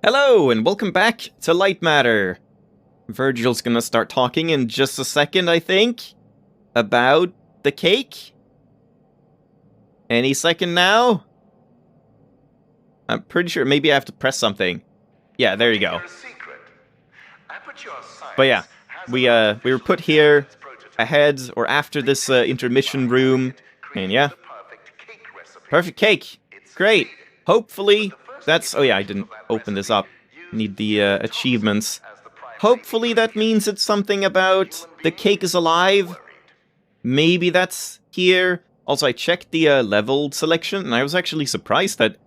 Hello, and welcome back to Lightmatter. Virgil's gonna start talking in just a second, I think, about the cake. Any second now? I'm pretty sure maybe I have to press something. Yeah, there you go. But yeah, we were put here ahead or after this intermission room, and yeah, perfect cake. Great. Hopefully that's... Oh yeah, I didn't open this up. Need the achievements. Hopefully that means it's something about the cake is alive. Maybe that's here. Also, I checked the level selection, and I was actually surprised that...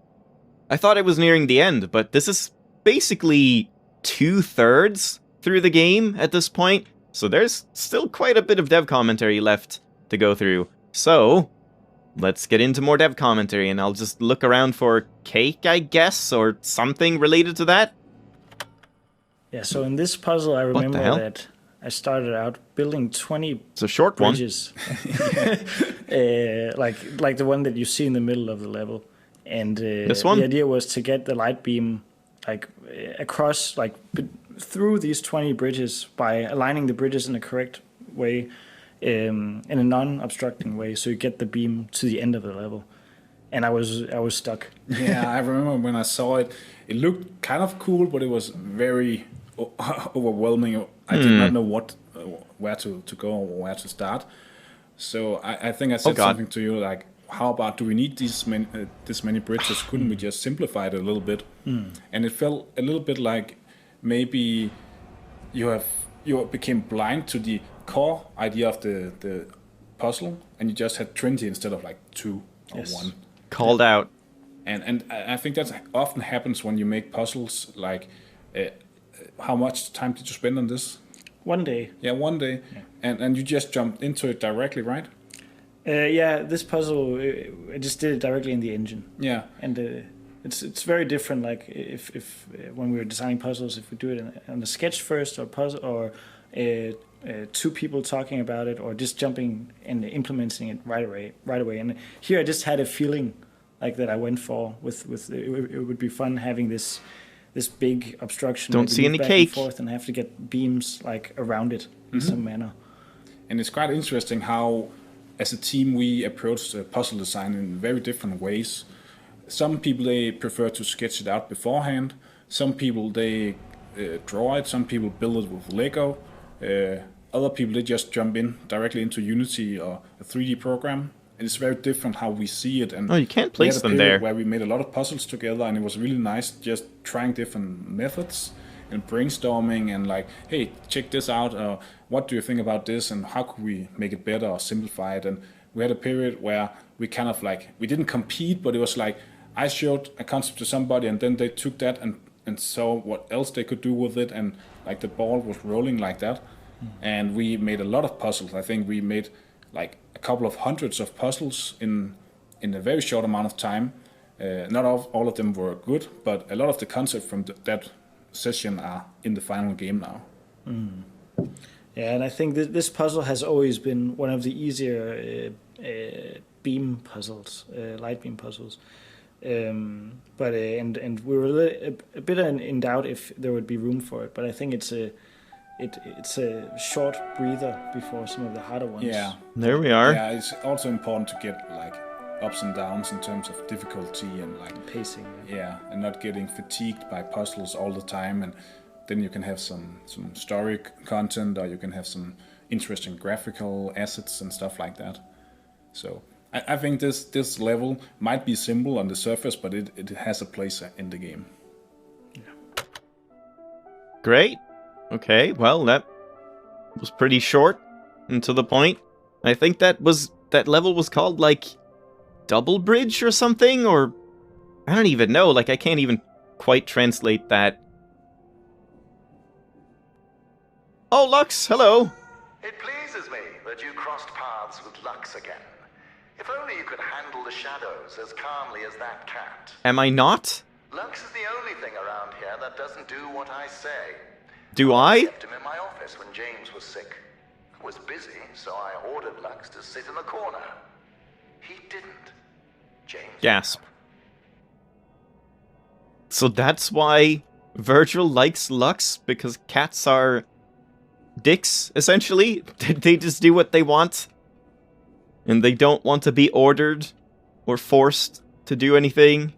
I thought it was nearing the end, but this is basically 2/3 through the game at this point. So there's still quite a bit of dev commentary left to go through. So, let's get into more dev commentary, and I'll just look around for cake, I guess, or something related to that. Yeah, so in this puzzle, I remember that I started out building 20 it's a short bridges. Like the one that you see in the middle of the level. And this one? The idea was to get the light beam across, through these 20 bridges by aligning the bridges in the correct way, in a non-obstructing way, so you get the beam to the end of the level. And I was stuck. Yeah, I remember when I saw it. It looked kind of cool, but it was very overwhelming. I did not know where to go or where to start. So I think I said something to you like, how about, do we need this many bridges? Couldn't we just simplify it a little bit? And it felt a little bit like maybe you became blind to the core idea of the puzzle, and you just had 20 instead of like 2 or 1. Called out. And I think that often happens when you make puzzles. Like, how much time did you spend on this? 1 day. Yeah, 1 day. Yeah. And you just jumped into it directly, right? Yeah, this puzzle, I just did it directly in the engine. Yeah. And it's very different. Like if when we were designing puzzles, if we do it on a sketch first, or puzzle, or 2 people talking about it, or just jumping and implementing it right away. And here I just had a feeling like that I went for with it would be fun having this big obstruction. Don't see any back cake. And forth and have to get beams like around it in some manner. And it's quite interesting how, as a team, we approach puzzle design in very different ways. Some people, they prefer to sketch it out beforehand. Some people, they draw it. Some people build it with Lego. Other people, they just jump in directly into Unity or a 3D program. And it's very different how we see it. And you can't place them there. Where we made a lot of puzzles together, and it was really nice just trying different methods and brainstorming and like, hey, check this out. What do you think about this? And how could we make it better or simplify it? And we had a period where we kind of like, we didn't compete, but it was like I showed a concept to somebody, and then they took that and saw what else they could do with it, and like the ball was rolling like that. And we made a lot of puzzles. I think we made like a couple of hundreds of puzzles in a very short amount of time. Not all of them were good, but a lot of the concepts from that session are in the final game now. Yeah, and I think this puzzle has always been one of the easier beam puzzles, light beam puzzles. But we were a bit in doubt if there would be room for it. But I think it's a short breather before some of the harder ones. Yeah, there we are. Yeah, it's also important to get like ups and downs in terms of difficulty and like pacing. Yeah, and not getting fatigued by puzzles all the time. And then you can have some story content, or you can have some interesting graphical assets and stuff like that. So I think this level might be simple on the surface, but it has a place in the game. Yeah. Great. Okay, well, that was pretty short and to the point. I think that level was called like Double Bridge or something, or I don't even know. Like, I can't even quite translate that. Oh, Lux, hello. It pleases me that you crossed paths with Lux again. If only you could handle the shadows as calmly as that cat. Am I not? Lux is the only thing around here that doesn't do what I say. Do I? Kept him in my office when James was sick. I was busy, so I ordered Lux to sit in the corner. He didn't. James. Gasp. So that's why Virgil likes Lux because cats are dicks, essentially. They just do what they want. And they don't want to be ordered or forced to do anything.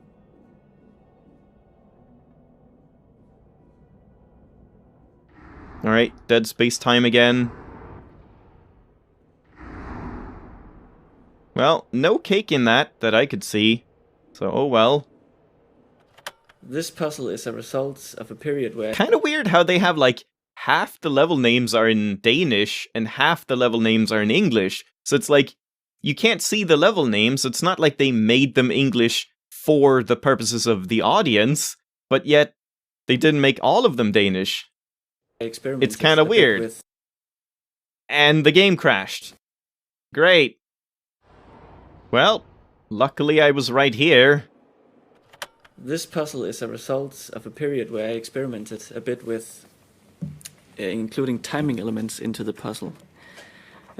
Alright, Dead Space time again. Well, no cake in that I could see. So, oh well. This puzzle is a result of a period where... Kind of weird how they have, like, half the level names are in Danish and half the level names are in English. So it's like, you can't see the level names. It's not like they made them English for the purposes of the audience, but yet they didn't make all of them Danish. It's kind of weird. With... And the game crashed. Great. Well, luckily I was right here. This puzzle is a result of a period where I experimented a bit with including timing elements into the puzzle.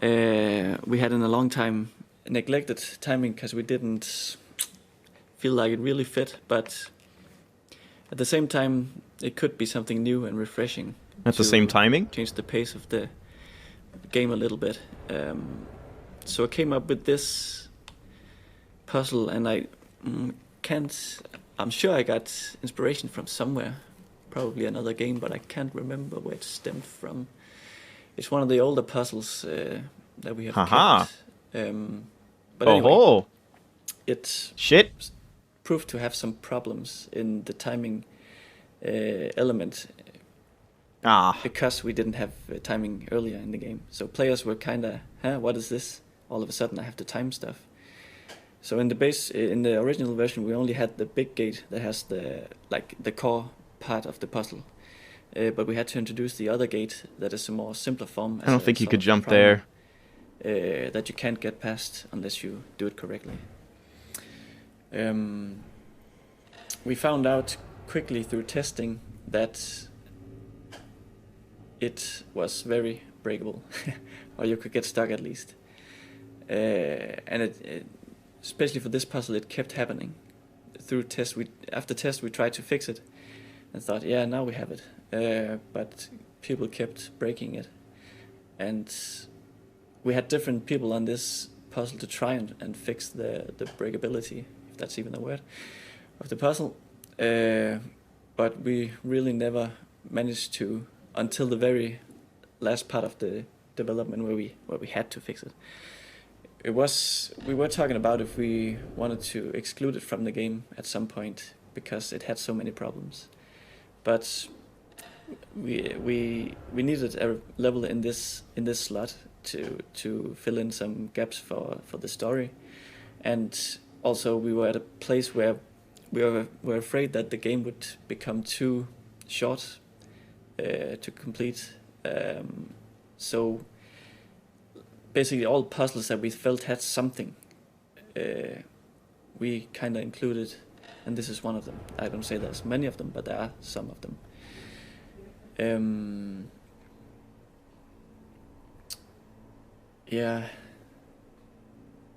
We had in a long time neglected timing because we didn't feel like it really fit, but at the same time it could be something new and refreshing. At the same timing? Change the pace of the game a little bit. So I came up with this puzzle, and I'm sure I got inspiration from somewhere, probably another game, but I can't remember where it stemmed from. It's one of the older puzzles that we have kept. But anyway, it proved to have some problems in the timing element. Because we didn't have timing earlier in the game. So players were kind of, what is this? All of a sudden I have to time stuff. So in the original version, we only had the big gate that has the core part of the puzzle. But we had to introduce the other gate that is a more simpler form. I don't think you could jump there. That you can't get past unless you do it correctly. We found out quickly through testing that it was very breakable, or you could get stuck at least. And it especially for this puzzle, it kept happening. After test, we tried to fix it, and thought, yeah, now we have it. But people kept breaking it, and we had different people on this puzzle to try and fix the breakability, if that's even a word, of the puzzle. But we really never managed to, until the very last part of the development where we had to fix it. We were talking about if we wanted to exclude it from the game at some point because it had so many problems, but we needed a level in this slot to fill in some gaps for the story, and also we were at a place where we were afraid that the game would become too short to complete. So basically all puzzles that we felt had something, we kind of included, and this is one of them. I don't say there's many of them, but there are some of them. Yeah,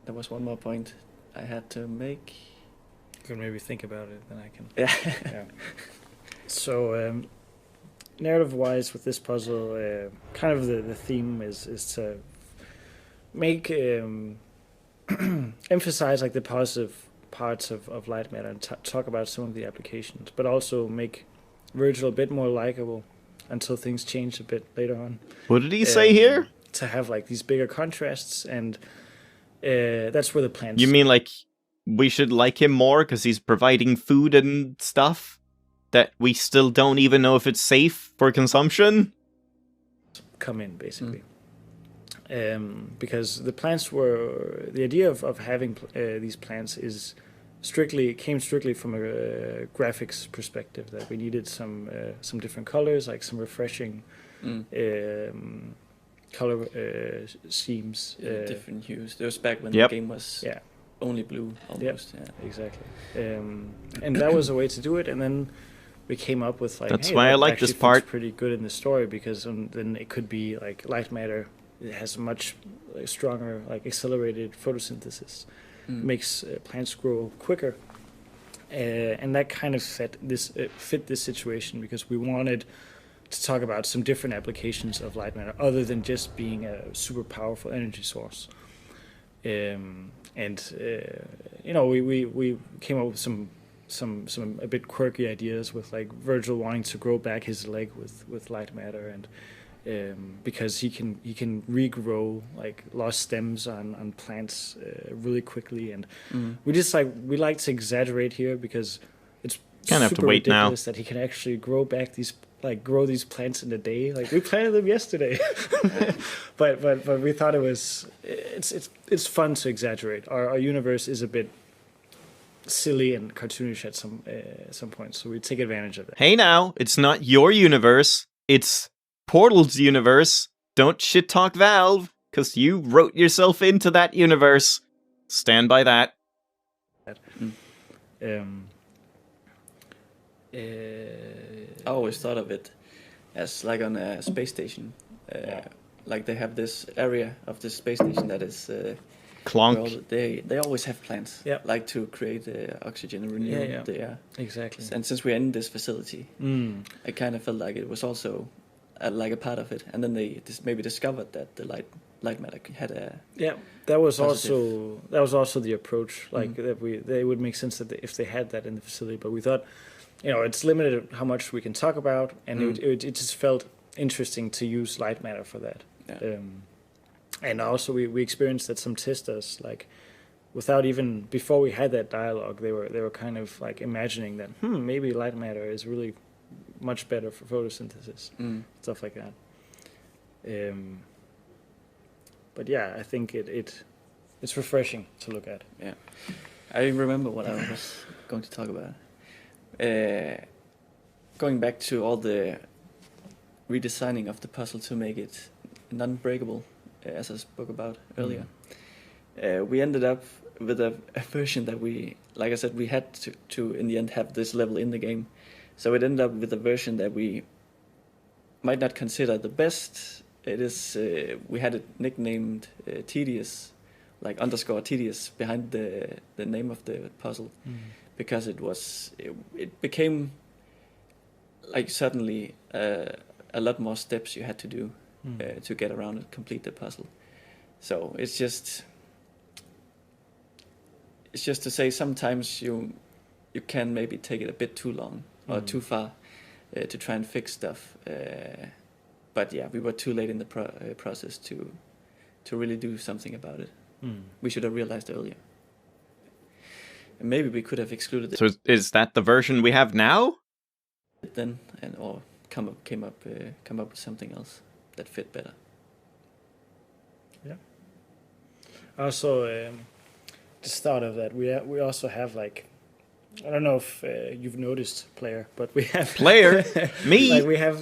there was one more point I had to make. You can maybe think about it, then I can. Yeah. So, narrative-wise, with this puzzle, kind of the theme is to make emphasize like the positive parts of Lightmatter and talk about some of the applications, but also make Virgil a bit more likable until things change a bit later on. What did he say here? To have like these bigger contrasts, and that's where the plans. You mean like we should like him more because he's providing food and stuff that we still don't even know if it's safe for consumption? Come in, basically. Because the plants the idea of having these plants came strictly from a graphics perspective, that we needed some different colors, like some refreshing color schemes. Different hues. There was back when the game was only blue, almost. Yep. Yeah, exactly. And that was a way to do it, and then we came up with like, that's why I like this part. Pretty good in the story, because then it could be like Lightmatter. It has much stronger, like accelerated photosynthesis, makes plants grow quicker, and that kind of fit this situation because we wanted to talk about some different applications of light matter other than just being a super powerful energy source. We came up with some a bit quirky ideas with like Virgil wanting to grow back his leg with light matter, and because he can regrow like lost stems on plants really quickly, and we like to exaggerate here because it's Kinda have to super wait now. ridiculous that he can actually grow these plants in a day. Like we planted them yesterday, but we thought it's fun to exaggerate. Our universe is a bit silly and cartoonish at some point, so we take advantage of that. Hey now, it's not your universe, it's Portal's universe. Don't shit talk Valve, because you wrote yourself into that universe. Stand by that. I always thought of it as like on a space station. Like they have this area of the space station that is Clonk. well, they always have plants, Yeah. like to create oxygen and renew the air. Exactly. And since we're in this facility, I kind of felt like it was also like a part of it. And then they maybe discovered that the light matter had a that was positive. also the approach. Like that they would make sense that if they had that in the facility, but we thought, it's limited how much we can talk about, and it just felt interesting to use light matter for that. Yeah. And also we experienced that some testers, like without even before we had that dialogue, they were kind of like imagining that maybe light matter is really much better for photosynthesis, stuff like that. But yeah, I think it's refreshing to look at. Yeah, I remember what I was going to talk about. Going back to all the redesigning of the puzzle to make it non-breakable, as I spoke about earlier. We ended up with a version that we, like I said, we had to in the end have this level in the game. So it ended up with a version that we might not consider the best. It is we had it nicknamed tedious, like _tedious behind the name of the puzzle, because it became like suddenly a lot more steps you had to do to get around and complete the puzzle. So it's just to say sometimes you can maybe take it a bit too long or too far to try and fix stuff. But yeah, we were too late in the process to really do something about it. We should have realized earlier. And maybe we could have excluded it So is that the version we have now? then, or come up with something else that fit better. Yeah. Also, just thought of that. We also have like, I don't know if you've noticed, player, but we have Player? Me? Like we have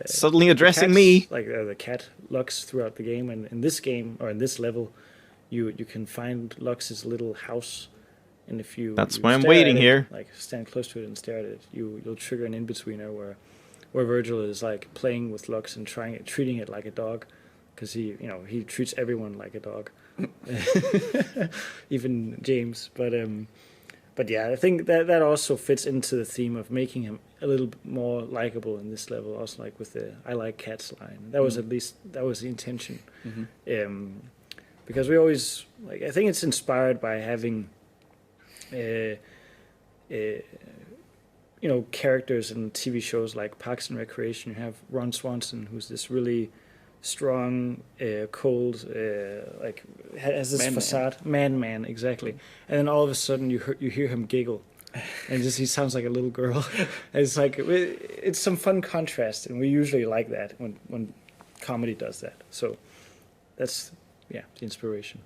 Suddenly addressing cats, me. like the cat Lux throughout the game, and in this game or in this level, you can find Lux's little house, and if you That's you why I'm stare waiting at it, here. like stand close to it and stare at it, you'll trigger an in-betweener where Virgil is like playing with Lux and treating it like a dog, because he treats everyone like a dog, even James. But yeah, I think that also fits into the theme of making him a little bit more likable in this level. Also, like with the "I like cats" line, that was that was the intention. Because we always I think it's inspired by having, characters in TV shows like Parks and Recreation. You have Ron Swanson, who's this really strong, cold, has this facade, man, exactly. And then all of a sudden you hear him giggle, and he sounds like a little girl. And it's like it's some fun contrast, and we usually like that when comedy does that. So that's the inspiration.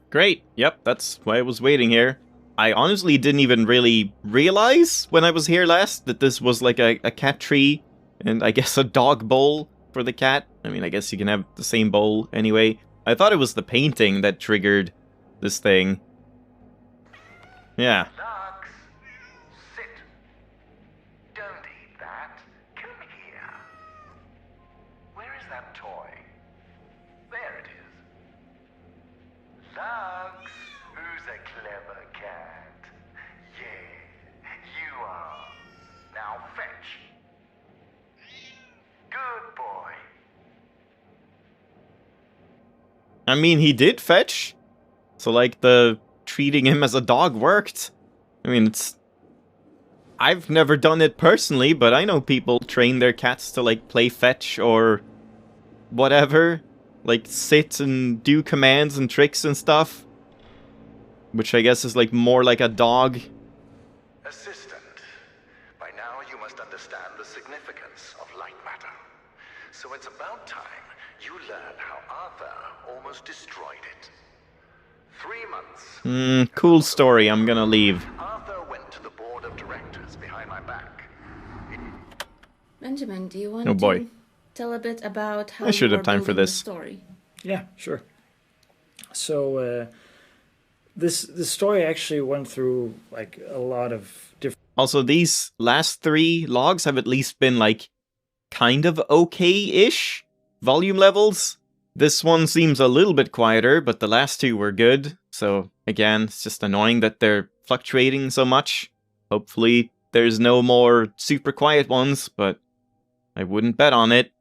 Great. Yep, that's why I was waiting here. I honestly didn't even really realize when I was here last that this was like a cat tree and I guess a dog bowl for the cat. I mean, I guess you can have the same bowl anyway. I thought it was the painting that triggered this thing. Yeah. Lux, sit. Don't eat that. Come here. Where is that toy? There it is. Lux, who's a clever I mean, he did fetch. So, like, the treating him as a dog worked. I mean, I've never done it personally, but I know people train their cats to, like, play fetch or whatever. Like, sit and do commands and tricks and stuff. Which I guess is, like, more like a dog. Assistant, by now you must understand the significance of Lightmatter. So it's about time you learn how Arthur almost destroyed it. 3 months. Cool story, I'm gonna leave. Arthur went to the board of directors behind my back. Benjamin, do you want Oh boy. to tell a bit about how I should you have are time for building this. the story? Yeah, sure. So this story actually went through like a lot of different Also, these last 3 logs have at least been, like, kind of okay-ish volume levels. This one seems a little bit quieter, but the last 2 were good. So, again, it's just annoying that they're fluctuating so much. Hopefully, there's no more super quiet ones, but I wouldn't bet on it.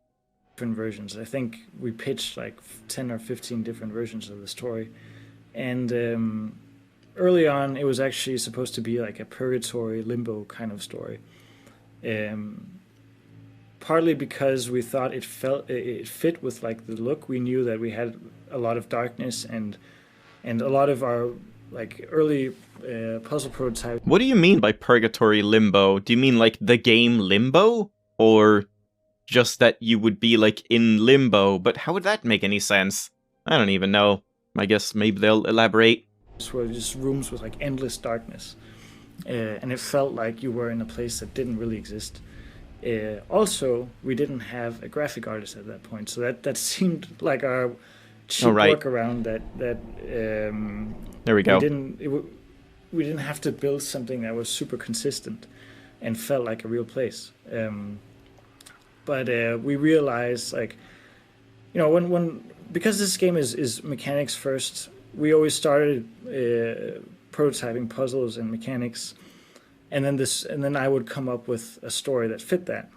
versions. I think we pitched like 10 or 15 different versions of the story. And early on, it was actually supposed to be like a purgatory limbo kind of story. Partly because we thought it fit with like the look. We knew that we had a lot of darkness and a lot of our like early puzzle prototypes. What do you mean by purgatory limbo? Do you mean like the game Limbo? Or just that you would be like in limbo? But how would that make any sense? I don't even know. I guess maybe they'll elaborate. Were just rooms with like endless darkness. And it felt like you were in a place that didn't really exist. Also, we didn't have a graphic artist at that point, so that seemed like our cheap workaround. There we go. We didn't have to build something that was super consistent and felt like a real place. But we realized, like, you know, when because this game is mechanics first, we always started prototyping puzzles and mechanics. And then I would come up with a story that fit that.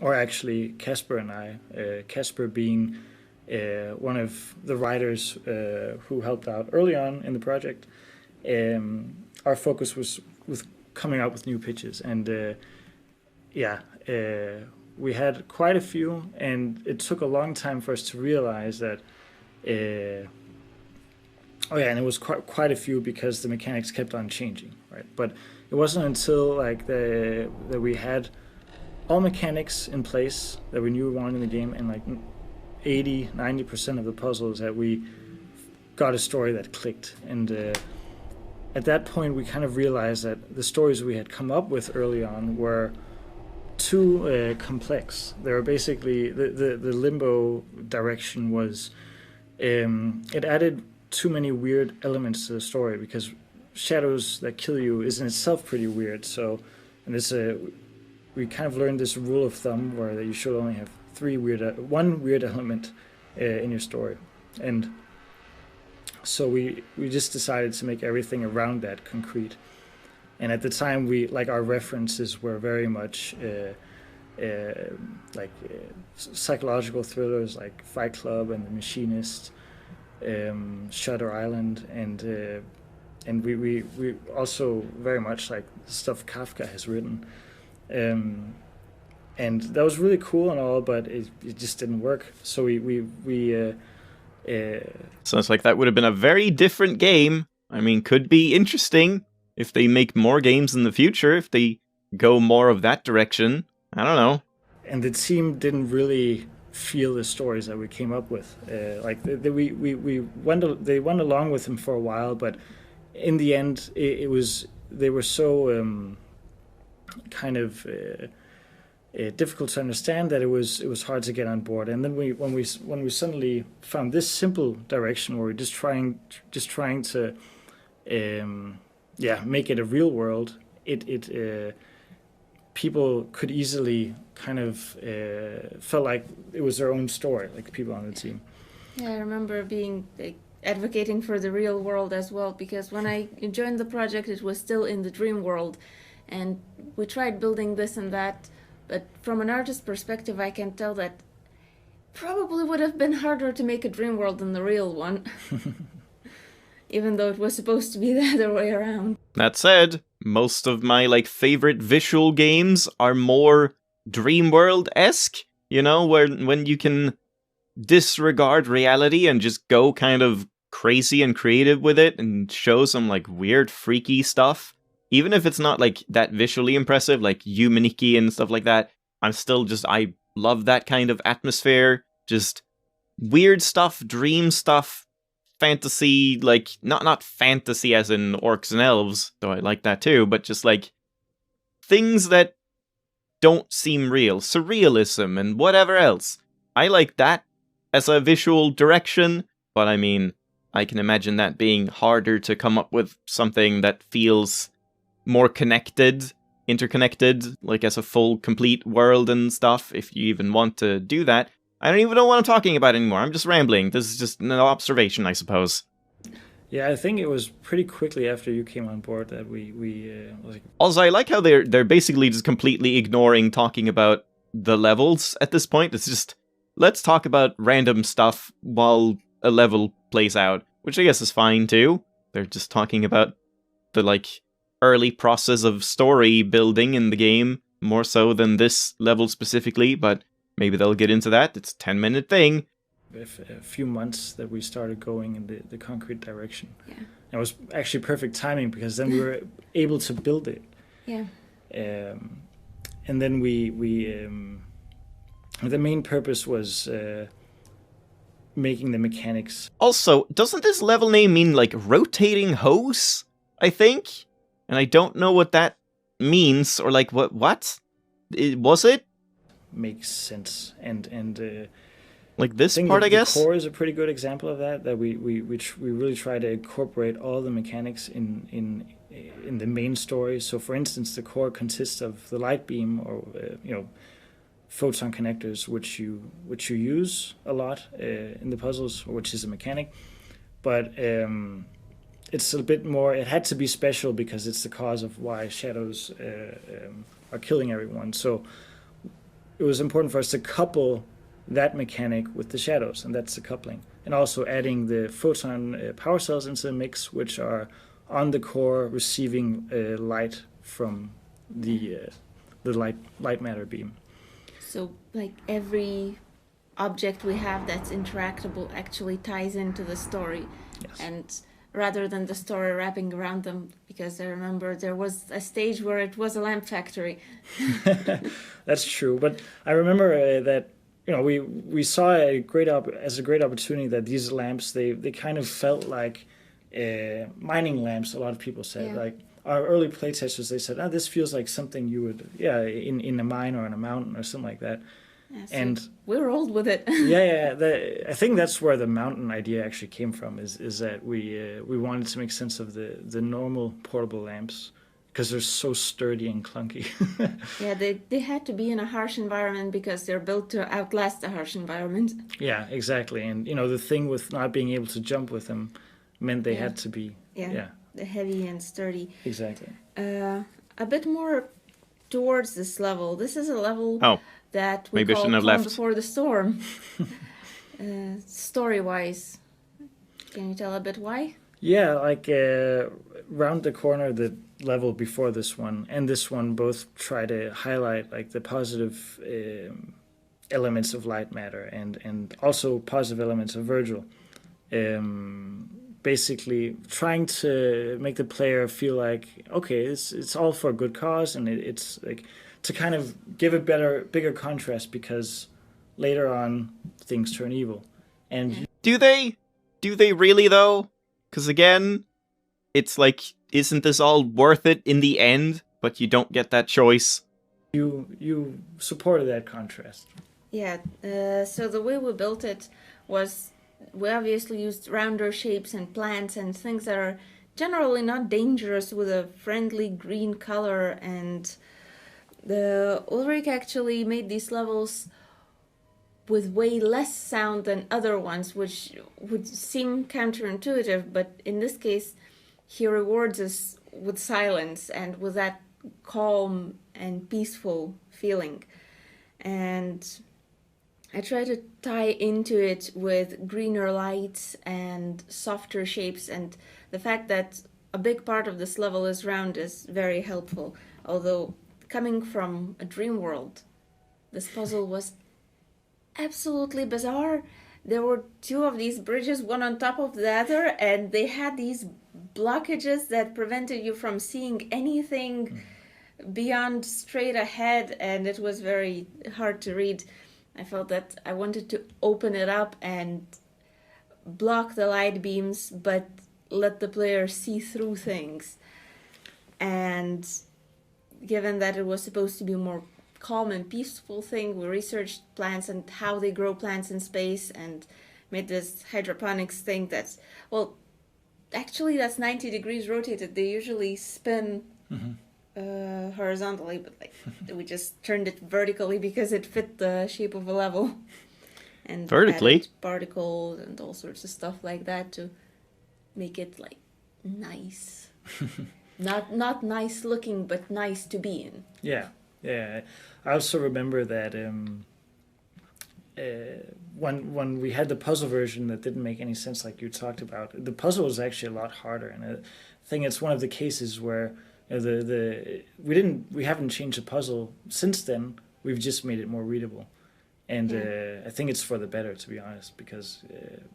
Or actually, Casper and I, Casper being one of the writers who helped out early on in the project, our focus was with coming up with new pitches. And we had quite a few, and it took a long time for us to realize that. And it was quite a few because the mechanics kept on changing, right? But it wasn't until like that we had all mechanics in place that we knew we wanted in the game, and like 80-90% of the puzzles that we got a story that clicked. And at that point, we kind of realized that the stories we had come up with early on were too complex. They were basically the limbo direction was it added too many weird elements to the story, because shadows that kill you is in itself pretty weird. So, and we kind of learned this rule of thumb where you should only have one weird element in your story. And so we just decided to make everything around that concrete. And at the time, our references were very much psychological thrillers like Fight Club and The Machinist, Shutter Island, and we also very much like stuff Kafka has written, and that was really cool and all, but it just didn't work. So we sounds like that would have been a very different game. I mean, could be interesting if they make more games in the future, if they go more of that direction. I don't know. And the team didn't really feel the stories that we came up with. They went along with them for a while, but in the end, they were so difficult to understand that it was hard to get on board. And then when we suddenly found this simple direction where we're just trying to make it a real world, people could easily kind of felt like it was their own story, like people on the team. Yeah, I remember being advocating for the real world as well, because when I joined the project, it was still in the dream world, and we tried building this and that. But from an artist's perspective, I can tell that probably would have been harder to make a dream world than the real one. Even though it was supposed to be the other way around. That said, most of my favorite visual games are more Dreamworld-esque, where when you can disregard reality and just go kind of crazy and creative with it and show some weird freaky stuff. Even if it's not that visually impressive, like Humaniki and stuff like that, I love that kind of atmosphere. Just weird stuff, dream stuff, fantasy, not fantasy as in orcs and elves, though I like that too, but just things that don't seem real, surrealism and whatever else. I like that as a visual direction, but I mean, I can imagine that being harder to come up with something that feels more interconnected, as a full, complete world and stuff, if you even want to do that. I don't even know what I'm talking about anymore. I'm just rambling. This is just an observation, I suppose. Yeah, I think it was pretty quickly after you came on board that we Also, I like how they're basically just completely ignoring talking about the levels at this point. It's just, let's talk about random stuff while a level plays out, which I guess is fine too. They're just talking about the early process of story building in the game, more so than this level specifically, but maybe they'll get into that. It's a 10-minute thing. A few months that we started going in the concrete direction. Yeah. It was actually perfect timing because then we were able to build it. Yeah. And then we the main purpose was making the mechanics. Also, doesn't this level name mean rotating hose? I think? And I don't know what that means, or what? Was it? Makes sense. And this part, I guess? The core is a pretty good example of that. That we really try to incorporate all the mechanics in the main story. So, for instance, the core consists of the light beam, or photon connectors, which you use a lot in the puzzles, which is a mechanic. But it's a bit more. It had to be special because it's the cause of why shadows are killing everyone. So it was important for us to couple that mechanic with the shadows, and that's the coupling. And also adding the photon power cells into the mix, which are on the core receiving light from the Lightmatter beam. So every object we have that's interactable actually ties into the story. Yes. And rather than the story wrapping around them, because I remember there was a stage where it was a lamp factory. That's true, but I remember that we saw as a great opportunity that these lamps they kind of felt like mining lamps. A lot of people said our early playtesters, they said, this feels like something you would in a mine or in a mountain or something like that. Yeah, so and we rolled with it. I think that's where the mountain idea actually came from. Is that we wanted to make sense of the normal portable lamps because they're so sturdy and clunky. Yeah, they had to be in a harsh environment because they're built to outlast a harsh environment. Yeah, exactly. And the thing with not being able to jump with them meant they had to be the heavy and sturdy. Exactly. A bit more towards this level. This is a level that we maybe call I shouldn't have Calm left. Before the Storm. Story-wise, can you tell a bit why? Yeah, round the corner, the level before this one and this one both try to highlight the positive elements of Lightmatter and also positive elements of Virgil. Basically trying to make the player feel okay, it's all for a good cause, and it's to kind of give a bigger contrast because later on things turn evil. And do they really though? Because again, it's isn't this all worth it in the end? But you don't get that choice. You supported that contrast. Yeah. So the way we built it was we obviously used rounder shapes and plants and things that are generally not dangerous with a friendly green color. And the Ulrich actually made these levels with way less sound than other ones, which would seem counterintuitive, but in this case, he rewards us with silence and with that calm and peaceful feeling. And I try to tie into it with greener lights and softer shapes, and the fact that a big part of this level is round is very helpful. Although, coming from a dream world, this puzzle was absolutely bizarre. There were two of these bridges, one on top of the other, and they had these blockages that prevented you from seeing anything beyond straight ahead, and it was very hard to read. I felt that I wanted to open it up and block the light beams, but let the player see through things. And given that it was supposed to be a more calm and peaceful thing, we researched plants and how they grow plants in space and made this hydroponics thing that's, well, actually that's 90 degrees rotated. They usually spin horizontally, but like we just turned it vertically because it fit the shape of a level. And Vertically? added particles and all sorts of stuff like that to make it like nice. Not nice looking, but nice to be in. Yeah. I also remember that when we had the puzzle version that didn't make any sense, like you talked about, the puzzle was actually a lot harder. And I think it's one of the cases where we haven't changed the puzzle since then. We've just made it more readable, and I think it's for the better, to be honest, because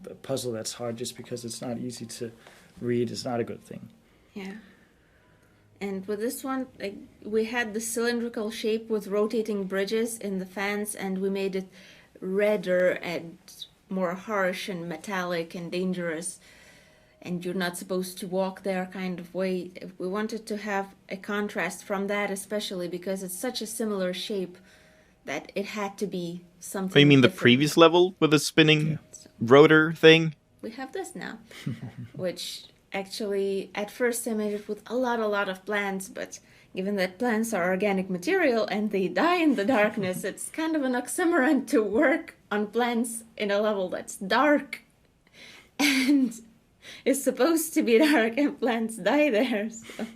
a puzzle that's hard just because it's not easy to read is not a good thing. Yeah. And with this one, like, we had the cylindrical shape with rotating bridges in the fans, and we made it redder and more harsh and metallic and dangerous. And you're not supposed to walk there kind of way. We wanted to have a contrast from that, especially because it's such a similar shape that it had to be something Oh, you mean the different. previous level with the spinning rotor thing? We have this now, which actually at first I made it with a lot of plants, but given that plants are organic material and they die in the darkness, it's kind of an oxymoron to work on plants in a level that's dark and is supposed to be dark and plants die there. So.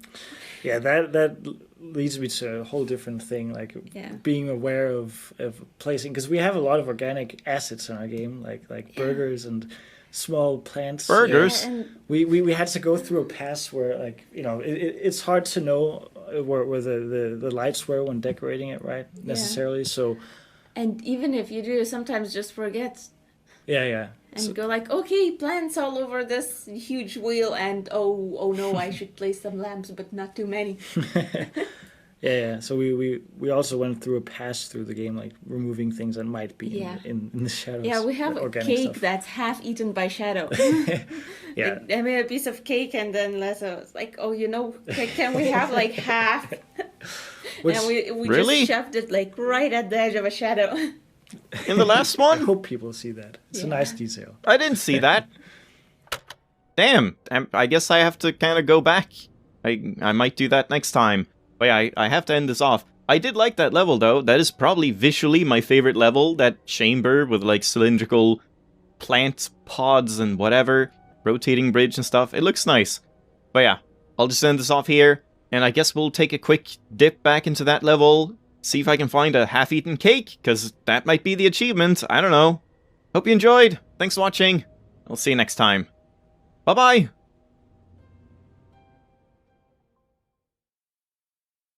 Yeah, that leads me to a whole different thing, like being aware of placing, because we have a lot of organic assets in our game, like burgers and small plants. Burgers? Yeah, and We had to go through a pass where, like, it's hard to know where the lights were when decorating it, right? Necessarily. So. And even if you do, sometimes just forget. Yeah. And go like, okay, plants all over this huge wheel, and oh no, I should place some lamps, but not too many. Yeah. So we also went through a pass through the game, like removing things that might be in the shadows. Yeah, we have a organic cake stuff. that's half eaten by shadow. Yeah. Like, I made a piece of cake, and then Lessa was like, oh, can we have like half? And we Really? just shoved it like right at the edge of a shadow. In the last I one? hope people see that. It's a nice detail. I didn't see that. Damn, I guess I have to kind of go back. I might do that next time. But yeah, I have to end this off. I did like that level, though. That is probably visually my favorite level. That chamber with, like, cylindrical plant pods and whatever. Rotating bridge and stuff. It looks nice. But yeah, I'll just end this off here. And I guess we'll take a quick dip back into that level. See if I can find a half-eaten cake, because that might be the achievement. I don't know. Hope you enjoyed. Thanks for watching. I'll see you next time. Bye-bye.